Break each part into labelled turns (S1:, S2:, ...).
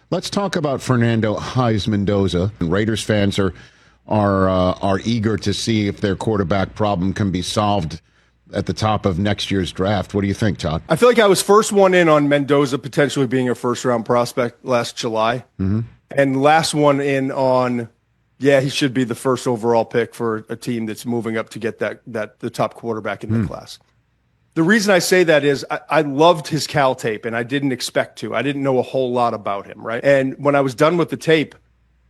S1: Let's talk about Fernando Mendoza. Raiders fans are eager to see if their quarterback problem can be solved at the top of next year's draft. What do you think, Todd?
S2: I feel like I was first one in on Mendoza potentially being a first-round prospect last July.
S1: Mm-hmm.
S2: And last one in on, he should be the first overall pick for a team that's moving up to get the top quarterback in the class. The reason I say that is I loved his Cal tape, and I didn't expect to. I didn't know a whole lot about him, right? And when I was done with the tape,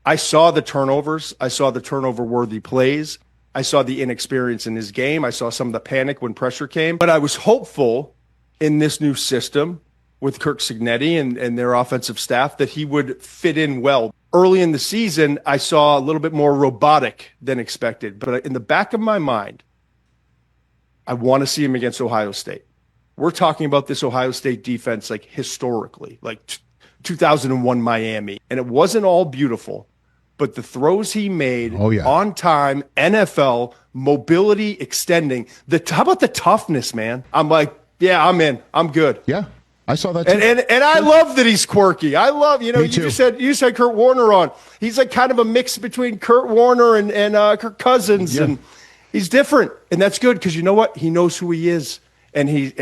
S2: I saw the turnovers. I saw the turnover-worthy plays. I saw the inexperience in his game. I saw some of the panic when pressure came. But I was hopeful in this new system with Kirk Cignetti and their offensive staff that he would fit in well. Early in the season, I saw a little bit more robotic than expected. But in the back of my mind, I want to see him against Ohio State. We're talking about this Ohio State defense like historically, like 2001 Miami. And it wasn't all beautiful, but the throws he made on time, NFL, mobility extending. How about the toughness, man? I'm like, I'm in. I'm good.
S1: Yeah, I saw that too.
S2: And I love that he's quirky. I love, you just said Kurt Warner on. He's like kind of a mix between Kurt Warner and Kirk Cousins. Yeah. And he's different, and that's good because you know what? He knows who he is, and he's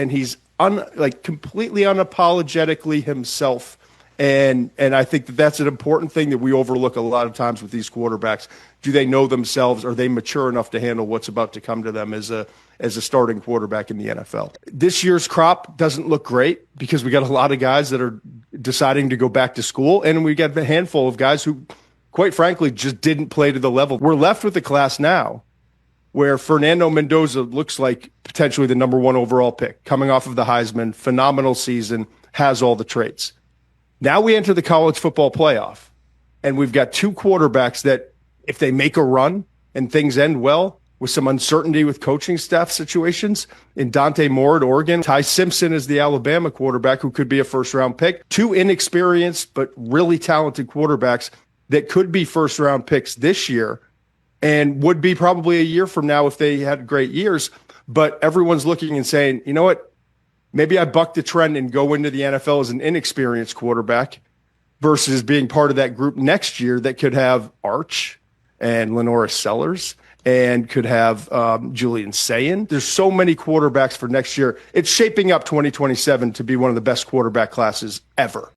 S2: completely unapologetically himself. And I think that's an important thing that we overlook a lot of times with these quarterbacks. Do they know themselves? Are they mature enough to handle what's about to come to them as a starting quarterback in the NFL? This year's crop doesn't look great because we got a lot of guys that are deciding to go back to school, and we got a handful of guys who, quite frankly, just didn't play to the level. We're left with a class now where Fernando Mendoza looks like potentially the number one overall pick, coming off of the Heisman, phenomenal season, has all the traits. Now we enter the college football playoff, and we've got two quarterbacks that, if they make a run and things end well, with some uncertainty with coaching staff situations, in Dante Moore at Oregon, Ty Simpson is the Alabama quarterback who could be a first-round pick. Two inexperienced but really talented quarterbacks that could be first-round picks this year and would be probably a year from now if they had great years. But everyone's looking and saying, you know what? Maybe I buck the trend and go into the NFL as an inexperienced quarterback versus being part of that group next year that could have Arch and Lenoris Sellers and could have Julian Sayin. There's so many quarterbacks for next year. It's shaping up 2027 to be one of the best quarterback classes ever.